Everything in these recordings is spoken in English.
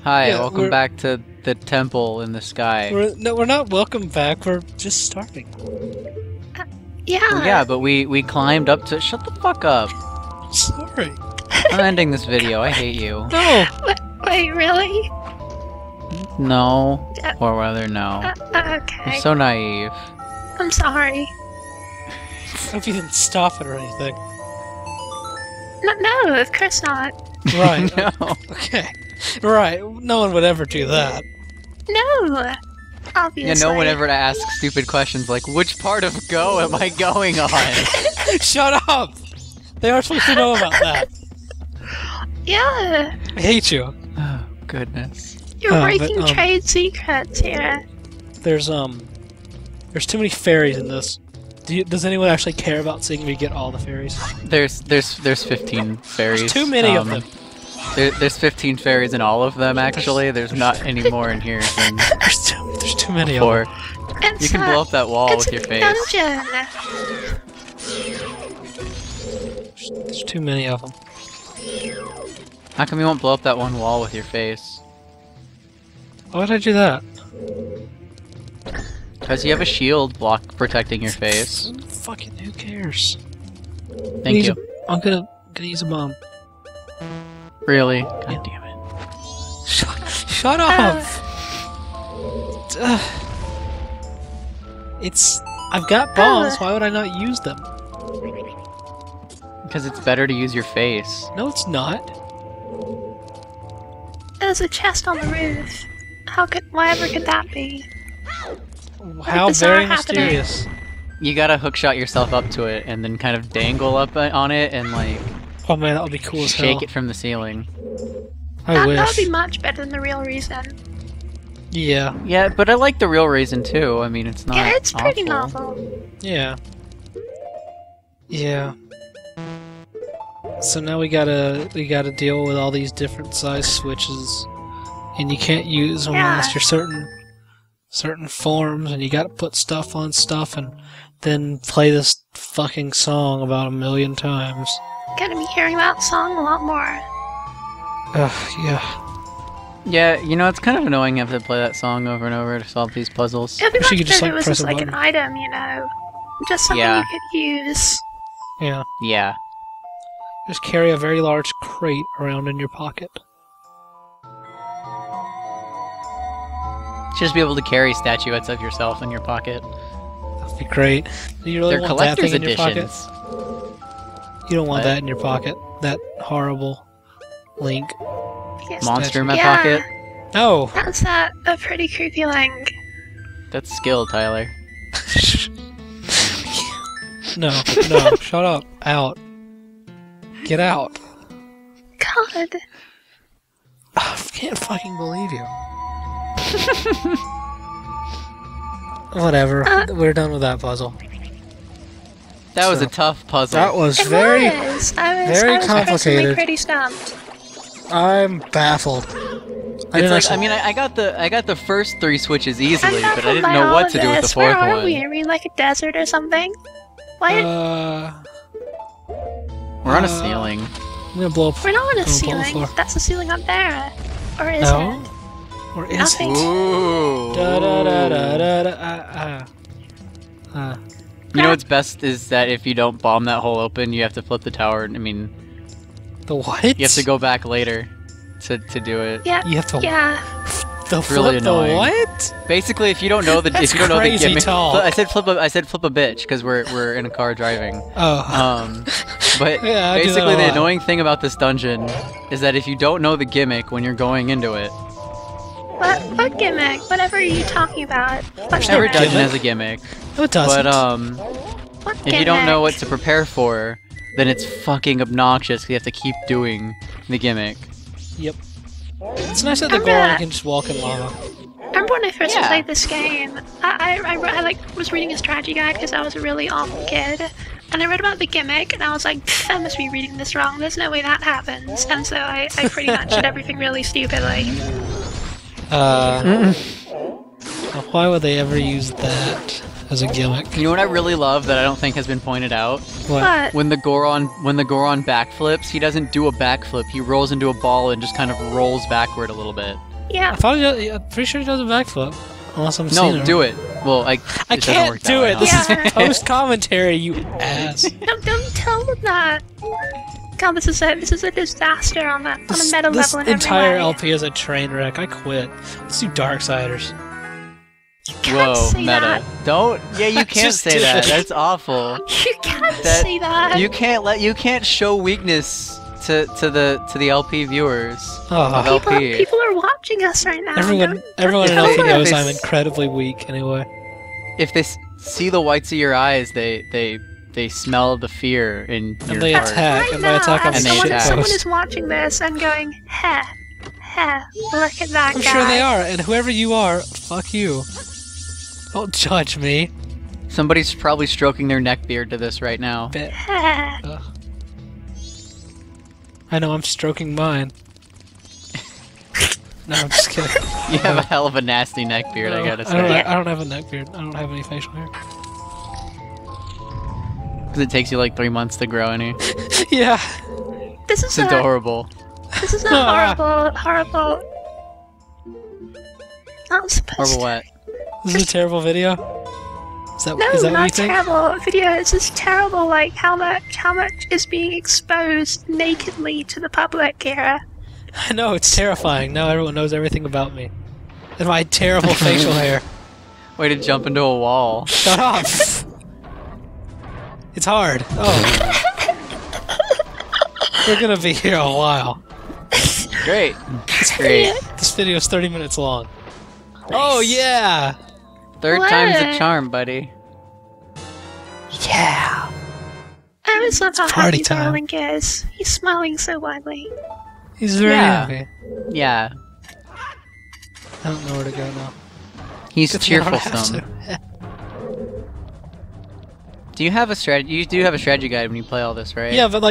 Hi, Yeah, welcome back to the temple in the sky. We're not welcome back. We're just starting. Yeah. Well, yeah, but we climbed up to. Shut the fuck up. Sorry. I'm ending this video. I hate you. No. Wait, really? No. Or rather, no. Okay. You're so naive. I'm sorry. I hope you didn't stop it or anything. No, of course not. Right. No. Okay. Right. No one would ever do that. No. Obviously. Yeah, no one ever asks stupid questions like, which part of Go am I going on? Shut up! They are supposed to know about that. Yeah. I hate you. Oh, goodness. You're breaking trade secrets here. There's too many fairies in this. Does anyone actually care about seeing me get all the fairies? There's 15 fairies. There's too many of them. There's 15 fairies in all of them, actually. There's not any more in here than there's too many before. of them. You can blow up that wall with your face. Dungeon. There's too many of them. How come you won't blow up that one wall with your face? Why would I do that? Because you have a shield block protecting your face. Fucking who cares? Thank you. I'm gonna use a bomb. Really? God damn it. Shut up! I've got bombs, why would I not use them? Because it's better to use your face. No, it's not. There's a chest on the roof. Whatever could that be? How very mysterious. You gotta hookshot yourself up to it and then kind of dangle up on it and like... Oh man, that would be cool as hell. Shake it from the ceiling. I wish. That would be much better than the real reason. Yeah. Yeah, but I like the real reason too. I mean, it's not Yeah, it's pretty awful. novel. Yeah. Yeah. So now we gotta deal with all these different size switches, and you can't use them unless you're certain forms, and you gotta put stuff on stuff, and then play this fucking song about 1,000,000 times. Gonna be hearing that song a lot more. Yeah. Yeah, you know, it's kind of annoying you have to play that song over and over to solve these puzzles. It'd be much better if it was press just a like an button. item, you know? Just something you could use. Yeah. Yeah. Just carry a very large crate around in your pocket. Just be able to carry statuettes of yourself in your pocket. That'd be great. Do you really They're want that collector's thing in your editions. pocket? You don't want that in your pocket. That horrible Link. Yes. Monster in my Yeah. pocket? No! That's a pretty creepy Link. That's skill, Tyler. No, shut up. Out. Get out. God. I can't fucking believe you. Whatever. We're done with that puzzle. That was a tough puzzle. That was I was very personally complicated. pretty stumped. I'm baffled. I got the first 3 switches easily, but I didn't know what to do with the 4th Where are one. we? Are we in like a desert or something? What? We're on a ceiling. I'm gonna blow up. We're not on a blow up the ceiling. floor. That's the ceiling up there. Or is No? it? Or is Nothing. it? Ooh. Da da da da da da. You know what's best is that if you don't bomb that hole open, you have to flip the tower. I mean, The what? you have to go back later to do it. Yeah. You have to. Yeah. The It's really flip the annoying. what? Basically, if you don't know the That's if you don't know the crazy gimmick, talk. I said flip a bitch because we're in a car driving. Oh. But Yeah, I do that basically a the lot. annoying thing about this dungeon is that if you don't know the gimmick when you're going into it, What gimmick? Whatever are you talking about? What every gimmick? dungeon has a gimmick. No, it doesn't. But What if you don't know what gimmick? to prepare for, then it's fucking obnoxious 'cause you have to keep doing the gimmick. Yep. It's nice that the Remember- Goron can just walk in lava. Remember when I first Yeah. played this game? I like was reading a strategy guide because I was a really awful kid, and I read about the gimmick, and I was like, I must be reading this wrong. There's no way that happens, and so I pretty much did everything really stupidly. Why would they ever use that? as a gimmick. You know what I really love that I don't think has been pointed out? What? When the Goron backflips, he doesn't do a backflip. He rolls into a ball and just kind of rolls backward a little bit. Yeah. I'm pretty sure he does a backflip. Unless I'm No, do it. Well, I can't do it. This is post commentary, you ass. Don't tell them that. God, this is a disaster on a meta level. This in entire every way. LP is a train wreck. I quit. Let's do Darksiders. You can't say meta. that. Don't. Yeah, you can't Just say did that. it. That's awful. You can't say that. You can't show weakness to the LP viewers. Oh. People are watching us right now. Everyone in LP knows I'm incredibly weak anyway. If they see the whites of your eyes, they smell the fear in your And they heart. attack. Right And by attack, now, I'm And a they shit attack. someone post. is watching this and going, heh, look at that I'm guy. sure they are, and whoever you are, fuck you. Don't judge me. Somebody's probably stroking their neck beard to this right now. Heh. Ugh. I know, I'm stroking mine. No, I'm just kidding. You have a hell of a nasty neck beard, I gotta say. I don't have a neck beard. I don't have any facial hair. Because it takes you like 3 months to grow any. Yeah. This is It's adorable. This is a horrible. Not supposed Horrible to. what? This is a terrible video. Is that No, what you not think? terrible video. It's just terrible. Like how much is being exposed nakedly to the public here. I know, it's terrifying. Now everyone knows everything about me. And my terrible facial hair. Way to jump into a wall. Shut up! It's hard. Oh. We're gonna be here a while. Great. Great. This video is 30 minutes long. Oh yeah! Third What? time's a charm, buddy. Yeah! I always love how party happy time. Link is. He's smiling so widely. He's very Yeah. happy. Yeah. I don't know where to go now. He's Good thing I don't cheerful have some. to. Do you have a strategy? You do have a strategy guide when you play all this, right? Yeah, but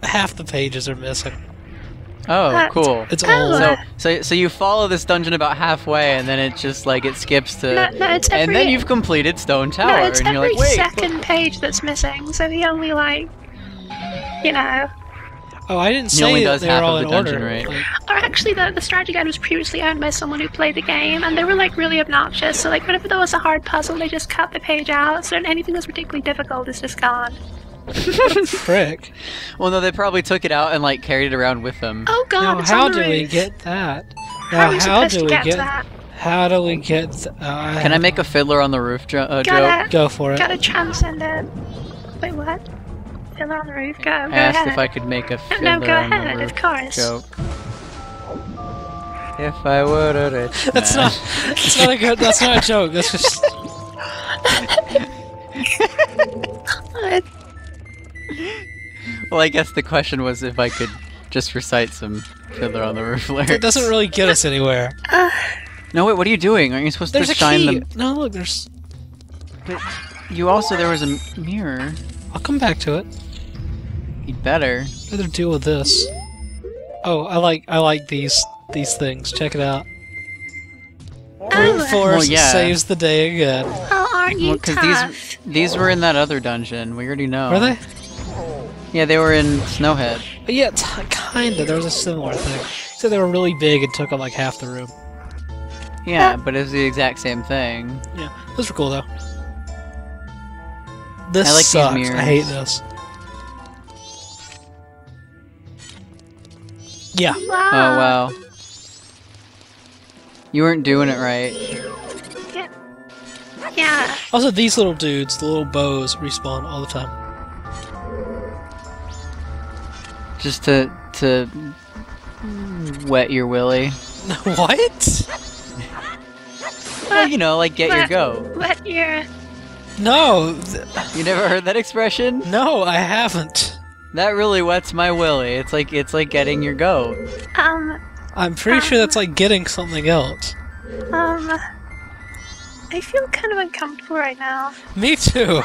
half the pages are missing. Oh, cool. It's Oh, old. So you follow this dungeon about halfway, and then it just like it skips to, No, it's every. and then you've completed Stone Tower, no, it's and you're every like, wait. second page that's missing. So he only you know. Oh, I didn't He only say does that they were half all of in the dungeon, order. right? Like, Or actually, the strategy guide was previously owned by someone who played the game, and they were like really obnoxious. So like, whenever there was a hard puzzle, they just cut the page out. So anything that's particularly difficult is just gone. frick. Well, no, they probably took it out and like carried it around with them. Oh god, Now, it's how on the do we roof. get that? How Now, are we how supposed do to we get get that? How do we get? Can I make a Fiddler on the Roof joke? Go for it. Gotta transcend it. Wait, what? Fiddler on the roof? Go I asked ahead. if I could make a Fiddler No, go on the ahead, Roof of course. joke. If I would have That's not. That's not a good. That's not a joke. That's just. Well, I guess the question was if I could just recite some Fiddler on the Roof lyrics. It doesn't really get us anywhere. No, wait, what are you doing? Aren't you supposed There's to a shine key. them? No, look. There's. But you also, there was a mirror. I'll come back to it. You'd better. I'd rather deal with this. Oh, I like these things. Check it out. Brute force Well, yeah. saves the day again. Oh, aren't you Well, because tough? these were in that other dungeon. We already know. Were they? Yeah, they were in Snowhead. Yeah, kinda. There was a similar thing. So they were really big and took up like half the room. Yeah, but it's the exact same thing. Yeah, those were cool though. This I like these sucks. mirrors. I hate this. Yeah. Wow. Oh, wow. You weren't doing it right. Yeah. Also, these little dudes, the little bows, respawn all the time. Just to wet your willy. What? Well, you know, like get your goat. What your... No, You never heard that expression? no, I haven't. That really wets my willy. It's like getting your goat. I'm pretty sure that's like getting something else. I feel kind of uncomfortable right now. Me too.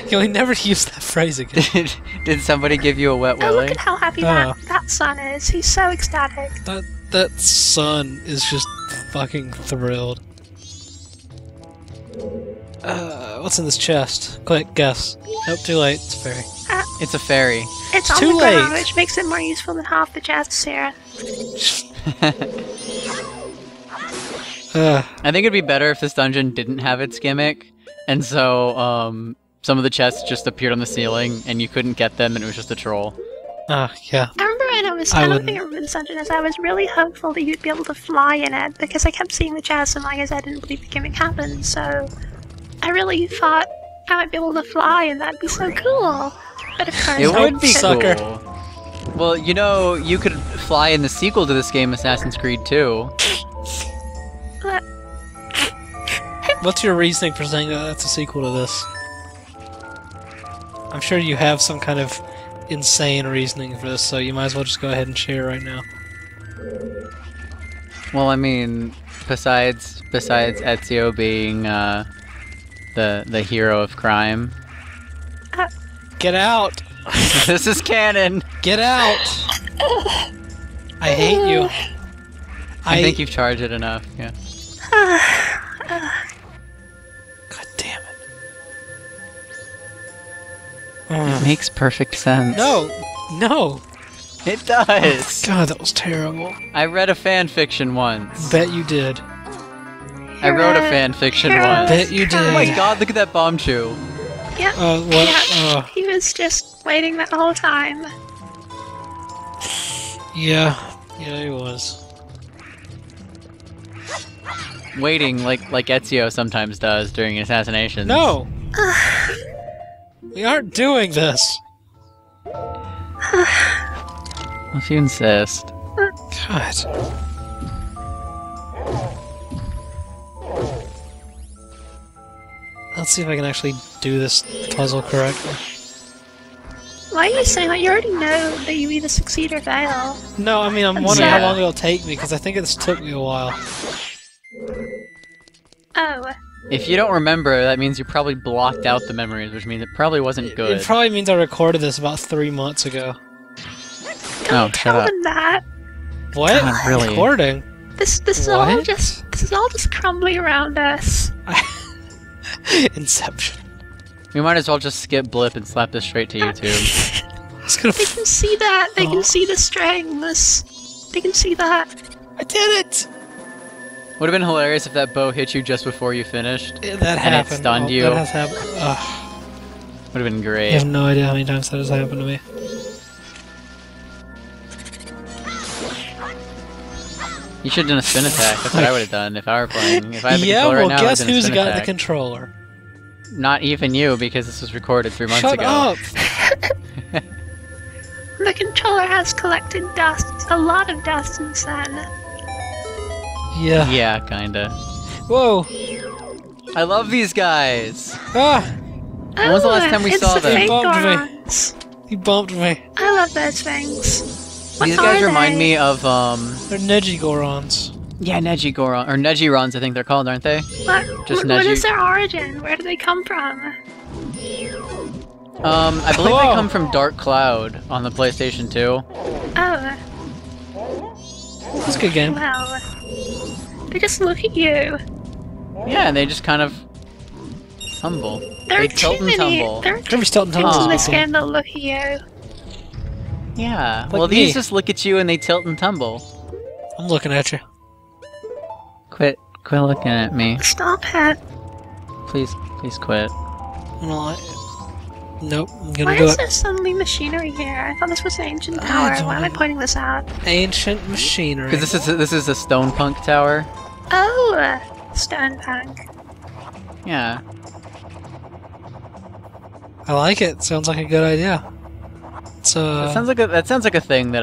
Can we never use that phrase again? Did somebody give you a wet Oh, look willy? at how happy Oh. that son is. He's so ecstatic. That son is just fucking thrilled. What's in this chest? Quick, guess. Nope, too late. It's a fairy. It's a fairy. It's too on the ground, late. which makes it more useful than half the chests here. I think it'd be better if this dungeon didn't have its gimmick, and so some of the chests just appeared on the ceiling, and you couldn't get them, and it was just a troll. Yeah. I remember when I was developing a this dungeon, as I was really hopeful that you'd be able to fly in it, because I kept seeing the chests, and like I said, I didn't believe the gimmick happened, so I really thought I might be able to fly, and that'd be so cool. But of course, It would be sucker. cool. Well, you know, you could fly in the sequel to this game, Assassin's Creed 2. What's your reasoning for saying that that's a sequel to this? I'm sure you have some kind of insane reasoning for this, so you might as well just go ahead and share right now. Well, I mean, besides Ezio being the hero of crime. Get out! This is canon. Get out! I hate you. I think you've charged it enough. Yeah. God damn it. It makes perfect sense. No! No! It does! God, that was terrible. I read a fan fiction once. Bet you did. I wrote a fan fiction once. Bet you did. Oh my god, look at that bomb chew. Yep. What? Yeah. He was just waiting that whole time. Yeah. Yeah, he was. Waiting like Ezio sometimes does during assassinations. No! We aren't doing this! If you insist. God. Let's see if I can actually do this puzzle correctly. Why are you saying that? You already know that you either succeed or fail. No, I mean, I'm wondering how long it'll take me, because I think this took me a while. Oh. If you don't remember, that means you probably blocked out the memories, which means it probably wasn't good. It probably means I recorded this about 3 months ago. Don't tell them that. What? God, really? Recording? This is all just crumbling around us. Inception. We might as well just skip Blip and slap this straight to YouTube. They can see that. They can see the strings. They can see that. I did it! Would have been hilarious if that bow hit you just before you finished. That happened. It stunned you. That has happened. Would have been great. I have no idea how many times that has happened to me. You should have done a spin attack. That's what I would have done if I were playing. If I had the controller right now, guess I would have done a who's spin got attack. the controller? Not even you, because this was recorded 3 months Shut ago. up! The controller has collected dust. A lot of dust since then. Yeah. Yeah, kinda. Whoa! I love these guys! Ah! When was the last time we saw them? Fake Bumped me. Gorons. He bumped me. I love those things. What These guys are remind they? me of, They're Neji Gorons. yeah, Neji Goron. Or Negirons, I think they're called, aren't they? What Neji. is their origin? Where do they come from? I believe they come from Dark Cloud on the PlayStation 2. Oh, That's a good game. well. They just look at you. Yeah, and they just kind of tumble. There They are tilt too and many. tumble. There are Kirby Stilton things Tunnel in is this a good game that look at you. Yeah, Like well these me. just look at you and they tilt and tumble. game. I'm looking at you. Quit looking at me. Stop it. Please quit. Nope, I'm gonna Why do is it. there suddenly machinery here? I thought this was an ancient tower. don't Why am I know. pointing this out? Ancient machinery. Because this is a stone punk tower. Oh, stone punk. Yeah. I like it. Sounds like a good idea. It's That sounds like a thing that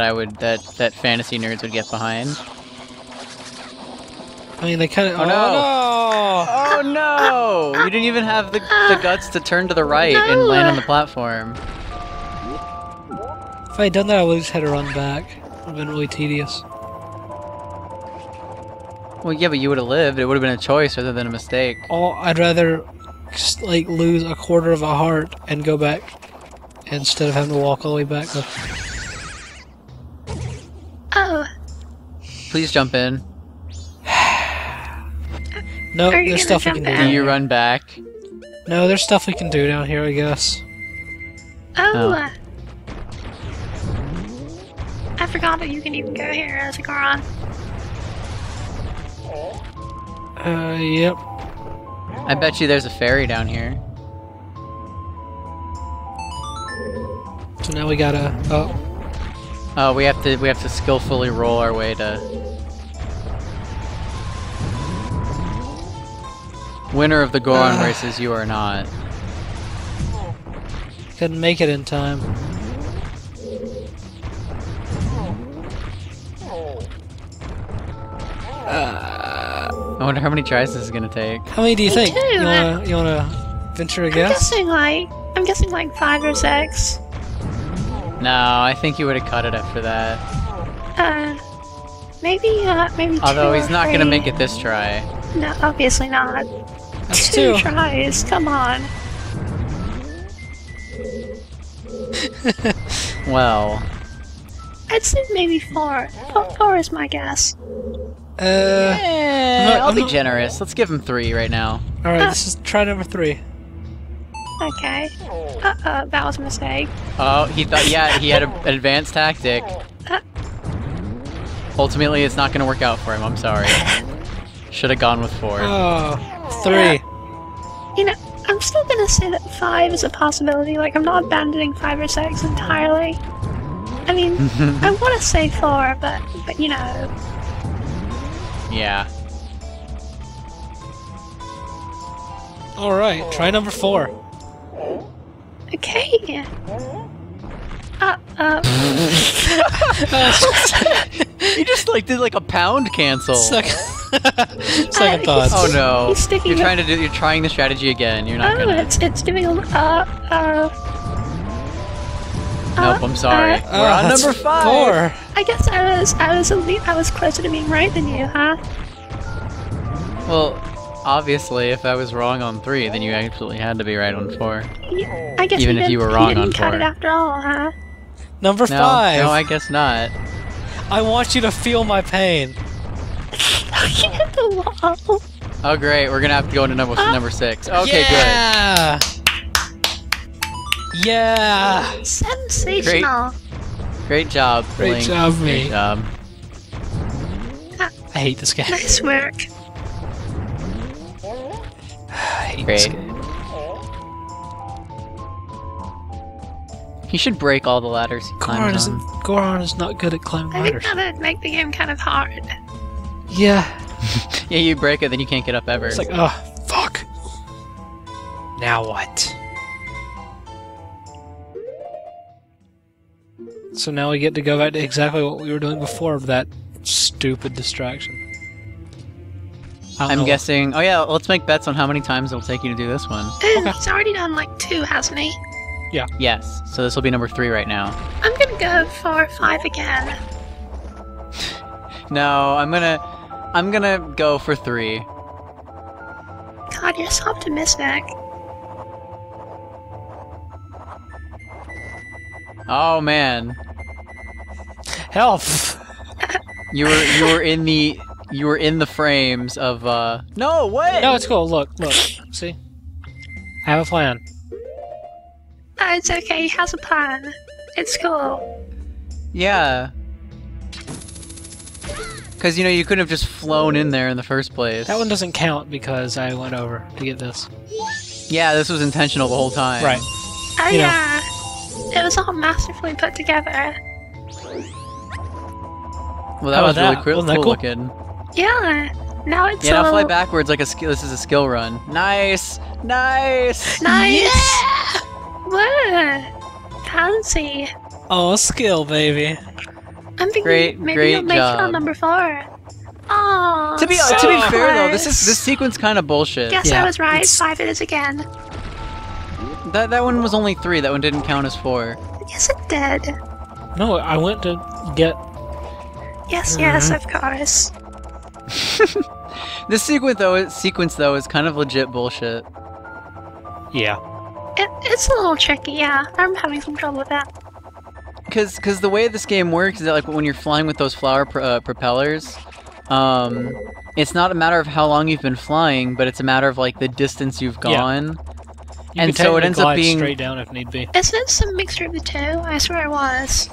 that fantasy nerds would get behind. I mean, they kind of. Oh, no. Oh no! You didn't even have the guts to turn to the right and land on the platform. If I had done that, I would have just had to run back. It would have been really tedious. Well, yeah, but you would have lived. It would have been a choice rather than a mistake. Oh, I'd rather just, like, lose a quarter of a heart and go back instead of having to walk all the way back. Oh, Please jump in. Nope, Are you there's gonna stuff we can jump do. in? Do you run back? No, there's stuff we can do down here, I guess. Oh. I forgot that you can even go here as a Goron. Yep. I bet you there's a ferry down here. So now we gotta. Oh. Oh, we have to skillfully roll our way to. Winner of the Goron races, you are not. Couldn't make it in time. I wonder how many tries this is gonna take. How many do you think? too. You wanna venture a guess? I'm guessing like 5 or 6. No, I think you would have cut it after that. Maybe 2 Although he's or not 3. gonna make it this try. No, obviously not. That's 2 2. tries, come on. Well, I'd say maybe 4. 4 is my guess. I'll be not- generous. Let's give him 3 right now. Alright, this is try number 3. Okay. That was a mistake. Oh, he thought, yeah, he had an advanced tactic. Ultimately, it's not gonna work out for him. I'm sorry. Should have gone with 4. Oh, 3. You know, I'm still gonna say that 5 is a possibility. Like, I'm not abandoning 5 or 6 entirely. I mean, I want to say 4, but you know. Yeah. Alright, try number 4. Okay. You just like did like a pound cancel. Second thoughts. Oh no! He's sticking You're trying the strategy again. You're not gonna. it's doing a Nope. I'm sorry. We're on that's number 5. 4. I guess I was closer to being right than you, huh? Well, obviously, if I was wrong on 3, then you absolutely had to be right on 4. I guess Even if you were wrong didn't on cut 4. it after all, huh? Number No, 5. no, I guess not. I want you to feel my pain. You hit the wall. Oh great, we're gonna have to go into number 6. Okay, Yeah! Yeah! Sensational. good. Great job, Great Link. job, Great me. job. I hate this game. Nice work. I hate this Great. game. He should break all the ladders he climbs on. Goron is not good at climbing I think ladders. that would make the game kind of hard. Yeah. Yeah, you break it, then you can't get up ever. It's like, oh, fuck. Now what? So now we get to go back to exactly what we were doing before that stupid distraction. I don't I'm know. guessing. Oh yeah, let's make bets on how many times it'll take you to do this one. Okay. He's already done like 2, hasn't he? Yes. So this will be number 3 right now. I'm gonna go for 5 again. No, I'm gonna go for 3. God, you're so optimistic. Oh man, Help! you were in the frames of No, what? No, it's cool. Look. See? I have a plan. Oh, it's okay, he has a plan. It's cool. Yeah. Because, you couldn't have just flown in there in the first place. That one doesn't count because I went over to get this. Yeah, this was intentional the whole time. Right. Oh You know. yeah. It was all masterfully put together. Well, that How was about really that? cool, Wasn't that cool cool? looking. Yeah. Now it's Yeah, now all fly backwards like a skill. This is a skill run. Nice! Nice! nice. Yeah! Whoa. Fancy. Oh, skill, baby. I'm thinking Great- maybe great you'll make it job. on number 4. Oh. To be fair though, this sequence kind of bullshit. Guess Yeah, I was right. it's- 5 it is again. That one was only 3. That one didn't count as 4. Yes, it did. No, I went to get... Yes, Mm-hmm. yes, of course. This sequence though is kind of legit bullshit. Yeah. It's a little tricky, yeah. I'm having some trouble with that. Cause the way this game works is that like when you're flying with those flower propellers, it's not a matter of how long you've been flying, but it's a matter of like the distance you've gone. And so it ends up being straight down if need be. Isn't it some mixture of the two? I swear it was.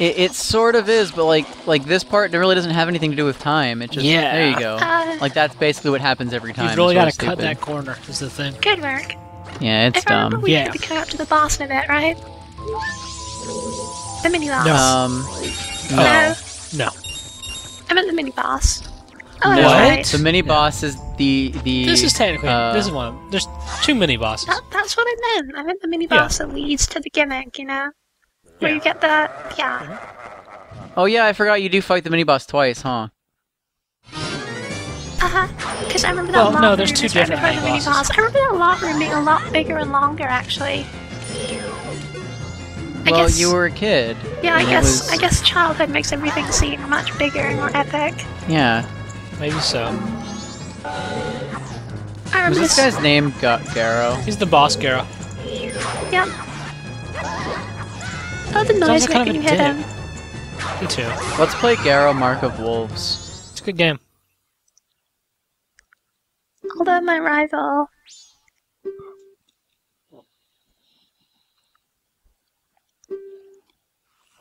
It sort of is, but like this part really doesn't have anything to do with time. It just there you go. Like that's basically what happens every time. You've really got to cut that corner. Is the thing. Good work. Yeah, it's if I remember, dumb. we had to go up to the boss in a bit, right? The mini boss. No. No. I meant the mini boss. Oh, no. that's right. The mini boss is the. This is technically this is one. There's 2 mini bosses. That's what I meant. I meant the mini boss that leads to the gimmick. You know, where you get the Oh yeah, I forgot you do fight the mini boss twice, huh? Because I remember that lot no, there's room 2 is right different before the mini mini boss. I remember that lot room being a lot bigger and longer, actually. Well, you were a kid. Yeah, I guess childhood makes everything seem much bigger and more epic. Yeah. Maybe so. I remember Was this guy's name Garo? He's the boss, Garo. Yep. Oh, the noise Sounds like making kind of a hit him. Me too. Let's play Garo Mark of Wolves. It's a good game. Although my rival.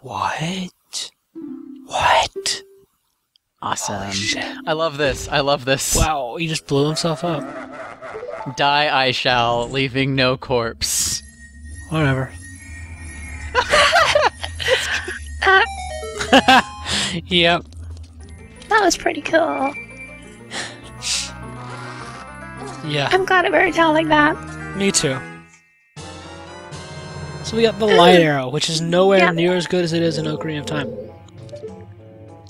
What? What? Awesome. I love this. I love this. Wow, he just blew himself up. Die I shall, leaving no corpse. Whatever. Yep. That was pretty cool. Yeah. I'm glad it worked out like that. Me too. So we got the light arrow, which is nowhere near as good as it is in Ocarina of Time.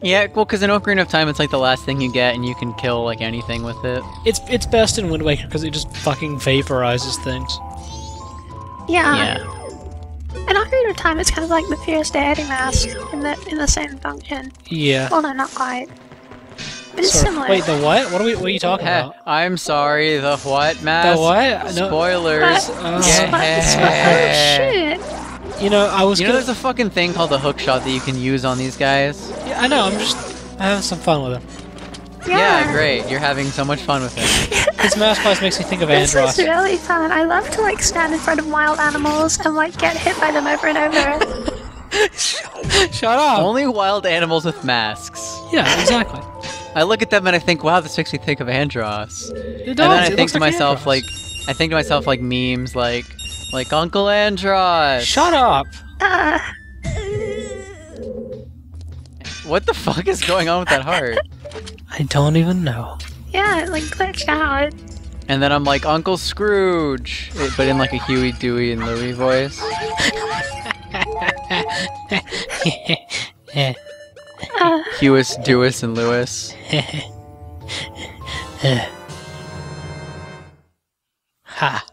Yeah, well, because in Ocarina of Time, it's like the last thing you get, and you can kill like anything with it. It's best in Wind Waker because it just fucking vaporizes things. Yeah. In Ocarina of Time, it's kind of like the Fierce Deity Mask in the same function. Yeah. Well, no, not quite. But it's similar. Wait, the what? What are you talking about? I'm sorry, the what mask? The what? No. Spoilers. Oh, shit. You know, there's a fucking thing called the hook shot that you can use on these guys? Yeah, I know, I'm having some fun with him. Yeah, great. You're having so much fun with him. His mask always makes me think of Andros. This is really fun. I love to like stand in front of wild animals and like get hit by them over and over. Shut up! Only wild animals with masks. Yeah, exactly. I look at them and I think, wow, this makes me think of Andros. It does. And then I It think looks to like myself, Andros. memes like Uncle Andros. Shut up! What the fuck is going on with that heart? I don't even know. Yeah, it like glitched out. And then I'm like, Uncle Scrooge, but in like a Huey, Dewey, and Louie voice. Huis, Dewis, and Lewis. Ha.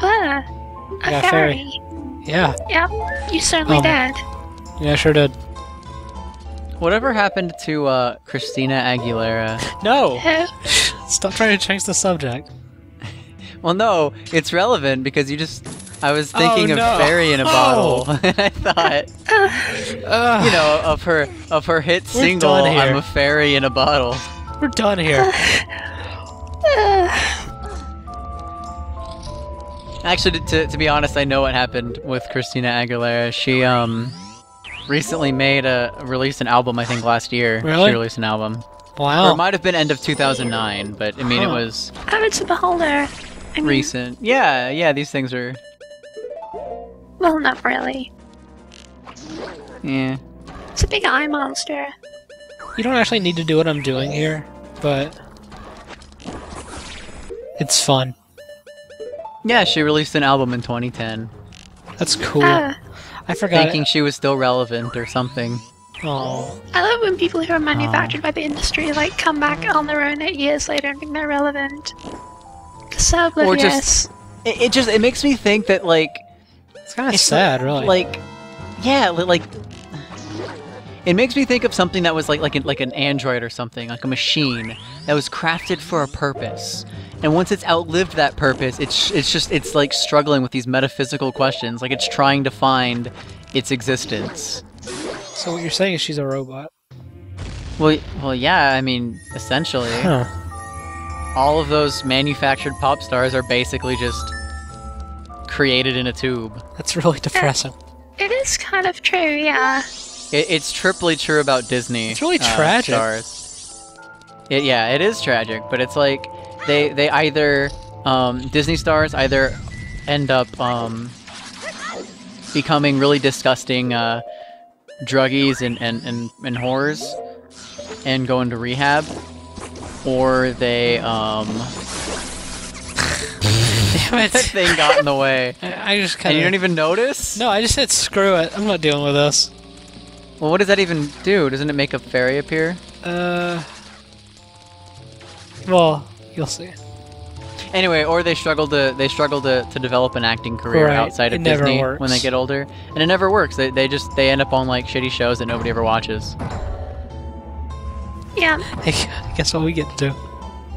A Yeah, fairy. Yeah. Yep, you certainly did. Yeah, I sure did. Whatever happened to Christina Aguilera? No! Who? Stop trying to change the subject. Well, no, it's relevant because I was thinking of Fairy in a Bottle, and I thought, of her hit single, I'm a Fairy in a Bottle. We're done here. Actually, to be honest, I know what happened with Christina Aguilera. She recently released an album, I think last year. Really? She released an album. Wow. Or it might have been end of 2009, but I mean it was Oh, it's a beholder. I mean, recent. Yeah, these things are. well, not really. Yeah. It's a big eye monster. You don't actually need to do what I'm doing here, but it's fun. Yeah, she released an album in 2010. That's cool. Oh. I forgot. Thinking she was still relevant or something. Oh. I love when people who are manufactured by the industry like come back on their own 8 years later and think they're relevant. So oblivious. It makes me think that like It's kind of sad, really. like it makes me think of something that was like an android or something, like a machine that was crafted for a purpose. And once it's outlived that purpose, it's like struggling with these metaphysical questions, like it's trying to find its existence. So what you're saying is she's a robot. Well, yeah. I mean, essentially. Huh. all of those manufactured pop stars are basically just created in a tube. That's really depressing. It is kind of true, yeah. It's triply true about Disney. It's really tragic. Stars. Yeah, it is tragic, but it's like they either Disney stars either end up becoming really disgusting druggies and whores and go into rehab, or they Damn it. that thing got in the way. I just And kind you of... don't even notice? No, I just said screw it. I'm not dealing with this. Well, what does that even do? Doesn't it make a fairy appear? Well, you'll see. Anyway, or they struggle to develop an acting career Right, outside of it never Disney works. when they get older, and it never works. They end up on like shitty shows that nobody ever watches. Yeah, I guess what we get to do.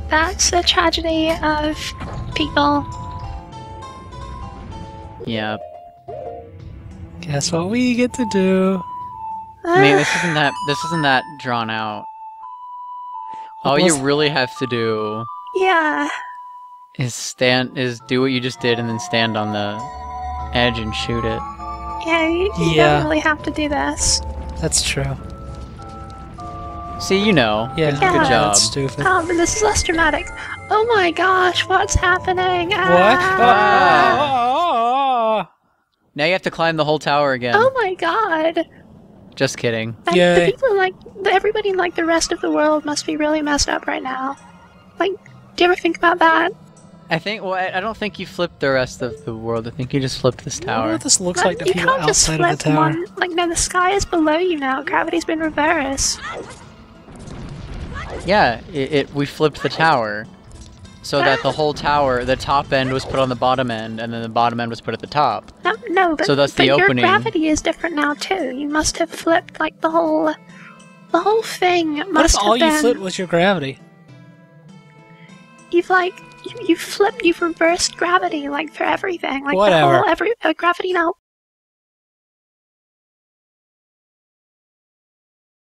that's the tragedy of people. Yeah, Guess what we get to do. I mean this isn't that drawn out. All you really have to do Yeah. is do what you just did and then stand on the edge and shoot it. Yeah, you Yeah. don't really have to do this. That's true. See, you know. Yeah, Good Yeah. job. That's stupid. But this is less dramatic. Oh my gosh, what's happening? What? Ah. Now you have to climb the whole tower again. Oh my god. Just kidding. And Yay. the people everybody in like the rest of the world must be really messed up right now. Like, do you ever think about that? I think. Well, I don't think you flipped the rest of the world. I think you just flipped this I wonder tower. what this looks But like to you people can't just outside of flip the tower. one. Like, no, the sky is below you now. Gravity's been reversed. Yeah, we flipped the tower, so that the whole tower, the top end was put on the bottom end, and then the bottom end was put at the top. No, but, So that's but the your opening. gravity is different now too. You must have flipped like the whole thing. What Must if all have you been, flipped was your gravity? You've flipped, you've reversed gravity like for everything. Like Whatever. the whole gravity now